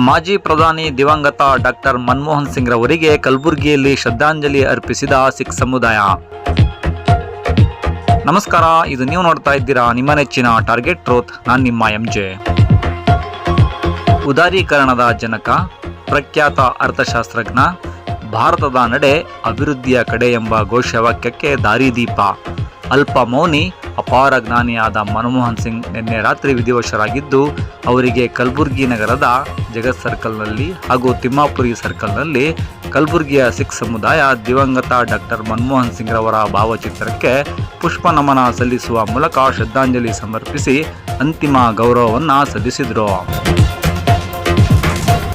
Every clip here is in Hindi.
ಮಾಜಿ ಪ್ರಧಾನಿ ದಿವಂಗತ ಡಾಕ್ಟರ್ ಮನಮೋಹನ್ ಸಿಂಗ್ ರವರಿಗೆ ಕಲಬುರಗಿಯಲ್ಲಿ ಶ್ರದ್ಧಾಂಜಲಿ ಅರ್ಪಿಸಿದ ಸಿಖ್ ಸಮುದಾಯ. ನಮಸ್ಕಾರ, ಇದು ನೀವು ನೋಡ್ತಾ ಇದ್ದೀರಾ ನಿಮ್ಮ ನೆಚ್ಚಿನ ಟಾರ್ಗೆಟ್ ಟ್ರೂತ್. ನಾನು ನಿಮ್ಮ ಎಂಜೆ. ಉದಾರೀಕರಣದ ಜನಕ, ಪ್ರಖ್ಯಾತ ಅರ್ಥಶಾಸ್ತ್ರಜ್ಞ, ಭಾರತದ ನಡೆ ಅಭಿವೃದ್ಧಿಯ ಕಡೆ ಎಂಬ ಘೋಷವಾಕ್ಯಕ್ಕೆ ದಾರಿದೀಪ, ಅಲ್ಪ ಮೌನಿ, ಅಪಾರ ಜ್ಞಾನಿಯಾದ ಮನಮೋಹನ್ ಸಿಂಗ್ ನಿನ್ನೆ ರಾತ್ರಿ ವಿಧಿವಶರಾಗಿದ್ದು, ಅವರಿಗೆ ಕಲಬುರಗಿ ನಗರದ ಜಗತ್ ಸರ್ಕಲ್ನಲ್ಲಿ ಹಾಗೂ ತಿಮ್ಮಾಪುರಿ ಸರ್ಕಲ್ನಲ್ಲಿ ಕಲಬುರಗಿಯ ಸಿಖ್ ಸಮುದಾಯ ದಿವಂಗತ ಡಾಕ್ಟರ್ ಮನಮೋಹನ್ ಸಿಂಗ್ ರವರ ಭಾವಚಿತ್ರಕ್ಕೆ ಪುಷ್ಪ ನಮನ ಸಲ್ಲಿಸುವ ಮೂಲಕ ಶ್ರದ್ಧಾಂಜಲಿ ಸಮರ್ಪಿಸಿ ಅಂತಿಮ ಗೌರವವನ್ನು ಸಲ್ಲಿಸಿದರು.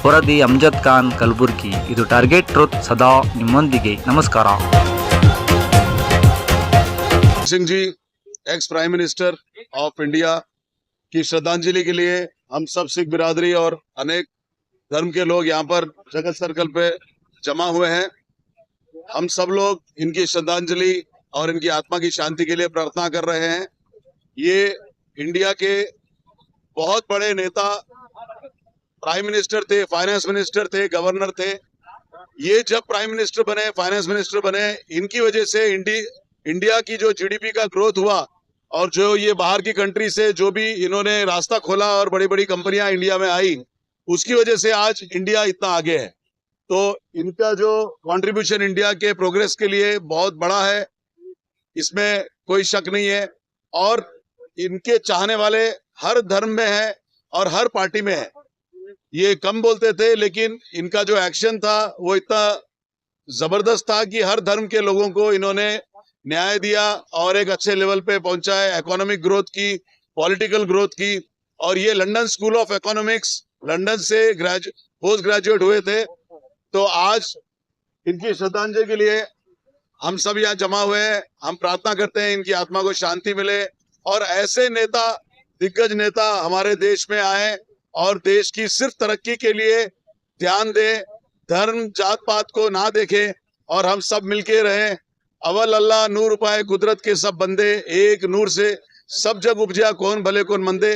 ವರದಿ ಅಮ್ಜದ್ ಖಾನ್, ಕಲಬುರಗಿ. ಇದು ಟಾರ್ಗೆಟ್ ಟ್ರೂತ್, ಸದಾ ನಿಮ್ಮೊಂದಿಗೆ. ನಮಸ್ಕಾರ. Singh ji, ex prime minister of India की श्रद्धांजलि के लिए हम सब सिख बिरादरी और अनेक धर्म के लोग यहाँ पर जगत सर्कल पे जमा हुए हैं. हम सब लोग इनकी श्रद्धांजलि और इनकी आत्मा की शांति के लिए प्रार्थना कर रहे हैं. ये इंडिया के बहुत बड़े नेता, प्राइम मिनिस्टर थे, फाइनेंस मिनिस्टर थे, गवर्नर थे. ये जब प्राइम मिनिस्टर बने, फाइनेंस मिनिस्टर बने, इनकी वजह से इंडिया की जो जीडीपी का ग्रोथ हुआ और जो ये बाहर की कंट्री से जो भी इन्होंने रास्ता खोला और बड़ी बड़ी कंपनियां इंडिया में आई, उसकी वजह से आज इंडिया इतना आगे है. तो इनका जो कंट्रीब्यूशन इंडिया के प्रोग्रेस के लिए बहुत बड़ा है, इसमें कोई शक नहीं है. और इनके चाहने वाले हर धर्म में है और हर पार्टी में है. ये कम बोलते थे, लेकिन इनका जो एक्शन था वो इतना जबरदस्त था कि हर धर्म के लोगों को इन्होंने न्याय दिया और एक अच्छे लेवल पे पहुंचा है. इकोनॉमिक ग्रोथ की, पॉलिटिकल ग्रोथ की. और ये London school of economics, London से पोस्ट ग्रेजुएट हुए थे. तो आज इनकी श्रद्धांजलि के लिए हम सब यहाँ जमा हुए हैं. हम प्रार्थना करते हैं इनकी आत्मा को शांति मिले और ऐसे नेता, दिग्गज नेता हमारे देश में आए और देश की सिर्फ तरक्की के लिए ध्यान दें, धर्म जात पात को ना देखें और हम सब मिलके रहें. अवल अल्लाह नूर पाए कुदरत के सब बंदे, एक नूर से सब जग उपजा, कौन भले कौन मंदे.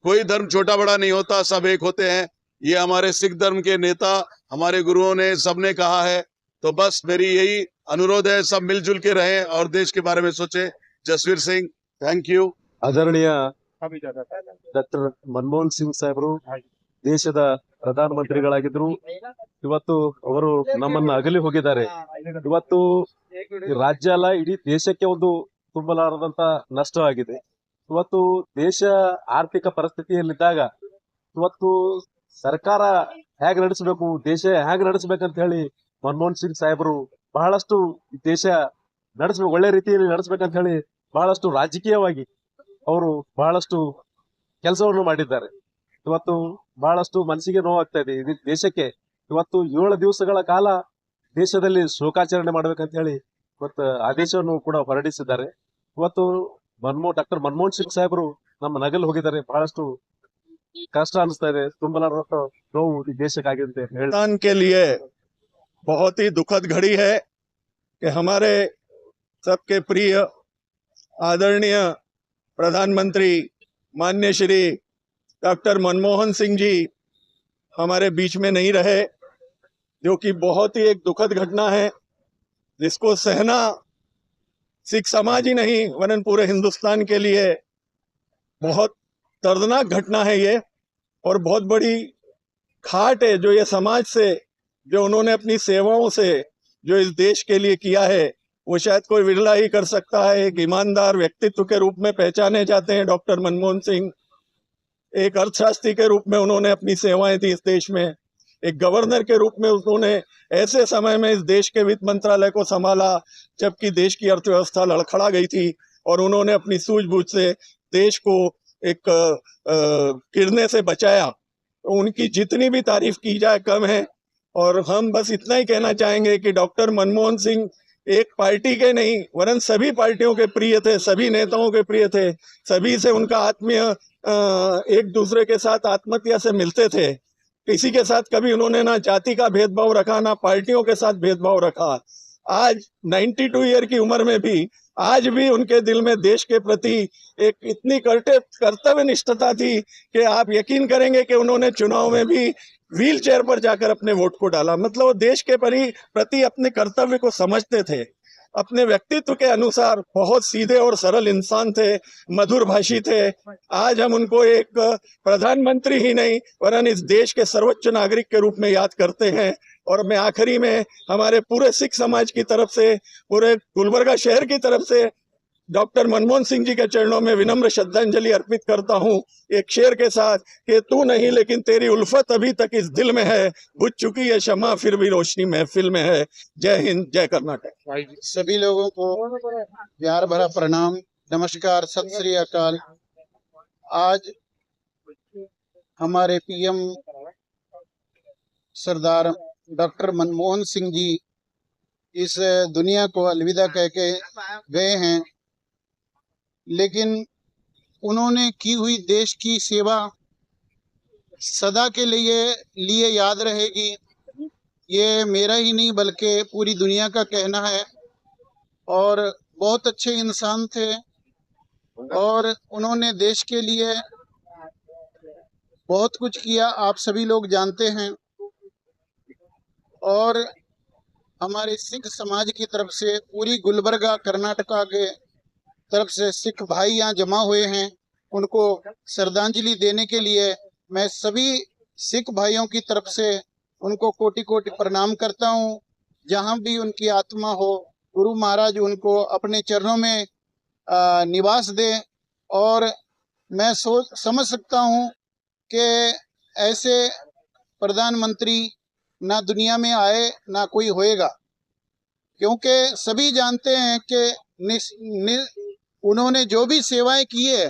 कोई धर्म छोटा बड़ा नहीं होता, सब एक होते हैं. ये हमारे सिख धर्म के नेता, हमारे गुरुओं ने, सबने कहा है. तो बस मेरी यही अनुरोध है, सब मिलजुल के रहें और देश के बारे में सोचें. Jasvir Singh, thank you. ಆದರಣೀಯ ಡಾಕ್ಟರ್ ಮನಮೋಹನ್ ಸಿಂಗ್ ಸಾಹೇಬರು ದೇಶದ ಪ್ರಧಾನಮಂತ್ರಿಗಳಾಗಿದ್ರು. ಇವತ್ತು ಅವರು ನಮ್ಮನ್ನ ಅಗಲಿ ಹೋಗಿದ್ದಾರೆ. ಇವತ್ತು ರಾಜ್ಯ ಅಲ್ಲ, ಇಡೀ ದೇಶಕ್ಕೆ ಒಂದು ತುಂಬಲಾರದಂತ ನಷ್ಟ ಆಗಿದೆ. ಇವತ್ತು ದೇಶ ಆರ್ಥಿಕ ಪರಿಸ್ಥಿತಿಯಲ್ಲಿದ್ದಾಗ ಇವತ್ತು ಸರ್ಕಾರ ಹೇಗೆ ನಡೆಸಬೇಕು, ದೇಶ ಹೇಗೆ ನಡೆಸಬೇಕಂತ ಹೇಳಿ ಮನಮೋಹನ್ ಸಿಂಗ್ ಸಾಹೇಬರು ಬಹಳಷ್ಟು ದೇಶ ನಡೆಸಬೇಕು, ಒಳ್ಳೆ ರೀತಿಯಲ್ಲಿ ನಡೆಸಬೇಕಂತ ಹೇಳಿ ಬಹಳಷ್ಟು ರಾಜಕೀಯವಾಗಿ ಅವರು ಬಹಳಷ್ಟು ಕೆಲಸವನ್ನು ಮಾಡಿದ್ದಾರೆ. ಇವತ್ತು ಬಹಳಷ್ಟು ಮನಸ್ಸಿಗೆ ನೋವಾಗ್ತಾ ಇದೆ. ಇದು ದೇಶಕ್ಕೆ ಇವತ್ತು 7 ದಿವಸಗಳ ಕಾಲ ದೇಶದಲ್ಲಿ ಶೋಕಾಚರಣೆ ಮಾಡ್ಬೇಕಂತ ಹೇಳಿ ಇವತ್ತು ಆದೇಶವನ್ನು ಕೂಡ ಹೊರಡಿಸಿದ್ದಾರೆ. ಇವತ್ತು ಡಾಕ್ಟರ್ ಮನಮೋಹನ್ ಸಿಂಗ್ ಸಾಹೇಬರು ನಮ್ಮ ನಗಲು ಹೋಗಿದ್ದಾರೆ. ಬಹಳಷ್ಟು ಕಷ್ಟ ಅನಿಸ್ತಾ ಇದೆ, ತುಂಬಲಾರದ ನೋವು ಈ ದೇಶಕ್ಕಾಗಿದೆ ಅಂತ ಹೇಳಿ. के लिए बहुत ही दुखद घड़ी है कि हमारे सबके प्रिय आदरणीय प्रधानमंत्री माननीय श्री डॉक्टर मनमोहन सिंह जी हमारे बीच में नहीं रहे, जो कि बहुत ही एक दुखद घटना है, जिसको सहना सिख समाज ही नहीं वरन पूरे हिंदुस्तान के लिए बहुत दर्दनाक घटना है ये. और बहुत बड़ी खाट है जो ये समाज से, जो उन्होंने अपनी सेवाओं से जो इस देश के लिए किया है, वो शायद कोई विरला ही कर सकता है. एक ईमानदार व्यक्तित्व के रूप में पहचाने जाते हैं डॉक्टर मनमोहन सिंह. एक अर्थशास्त्री के रूप में उन्होंने अपनी सेवाएं दी इस देश में. एक गवर्नर के रूप में उन्होंने ऐसे समय में इस देश के वित्त मंत्रालय को संभाला जबकि देश की अर्थव्यवस्था लड़खड़ा गई थी, और उन्होंने अपनी सूझबूझ से देश को एक गिरने से बचाया. तो उनकी जितनी भी तारीफ की जाए कम है. और हम बस इतना ही कहना चाहेंगे कि डॉक्टर मनमोहन सिंह एक पार्टी के नहीं वरन सभी पार्टियों के प्रिय थे, सभी नेताओं के प्रिय थे. सभी से उनका आत्मीय, एक दूसरे के साथ आत्मीयता से मिलते थे. किसी के साथ कभी उन्होंने ना जाति का भेदभाव रखा, ना पार्टियों के साथ भेदभाव रखा. आज 92 ईयर की उम्र में भी आज भी उनके दिल में देश के प्रति एक इतनी कर्तव्य निष्ठता थी कि आप यकीन करेंगे कि उन्होंने चुनाव में भी व्हील चेयर पर जाकर अपने वोट को डाला। मतलब वो देश के प्रति अपने कर्तव्य को समझते थे। अपने व्यक्तित्व के अनुसार बहुत सीधे और सरल इंसान थे, मधुर भाषी थे। आज हम उनको एक प्रधानमंत्री ही नहीं वरन इस देश के सर्वोच्च नागरिक के रूप में याद करते हैं। और मैं आखिरी में हमारे पूरे सिख समाज की तरफ से, पूरे गुलबर्गा शहर की तरफ से डॉक्टर मनमोहन सिंह जी के चरणों में विनम्र श्रद्धांजलि अर्पित करता हूं, एक शेर के साथ कि तू नहीं लेकिन तेरी उल्फत अभी तक इस दिल में है, बुझ चुकी है शमा फिर भी रोशनी महफिल में है। जय हिंद, जय कर्नाटक। सभी लोगों को प्यार भरा प्रणाम, नमस्कार, सत श्री अकाल। आज हमारे पीएम सरदार डॉक्टर मनमोहन सिंह जी इस दुनिया को अलविदा कह के गए हैं, लेकिन उन्होंने की हुई देश की सेवा सदा के लिए याद रहेगी। ये मेरा ही नहीं बल्कि पूरी दुनिया का कहना है। और बहुत अच्छे इंसान थे और उन्होंने देश के लिए बहुत कुछ किया, आप सभी लोग जानते हैं। और हमारे सिख समाज की तरफ से, पूरी गुलबर्गा कर्नाटका के तरफ से सिख भाई यहाँ जमा हुए हैं, उनको श्रद्धांजलि देने के लिए मैं सभी सिख भाइयों की तरफ से उनको कोटि कोटि प्रणाम करता हूँ। जहाँ भी उनकी आत्मा हो, गुरु महाराज उनको अपने चरणों में निवास दे। और मैं समझ सकता हूँ कि ऐसे प्रधानमंत्री ना दुनिया में आए ना कोई होएगा, क्योंकि सभी जानते हैं कि उन्होंने जो भी सेवाएं की है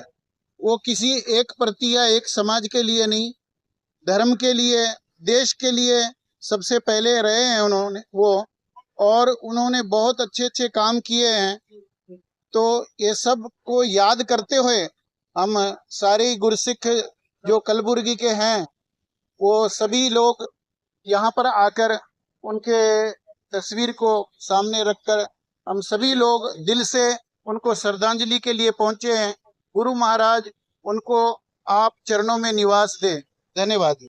वो किसी एक प्रति या एक समाज के लिए नहीं, धर्म के लिए, देश के लिए सबसे पहले रहे हैं उन्होंने वो। और उन्होंने बहुत अच्छे अच्छे काम किए हैं। तो ये सब को याद करते हुए हम सारे गुरसिख जो कलबुर्गी के हैं वो सभी लोग यहाँ पर आकर उनके तस्वीर को सामने रखकर हम सभी लोग दिल से उनको श्रद्धांजलि के लिए पहुंचे हैं। गुरु महाराज उनको आप चरणों में निवास दे। धन्यवाद।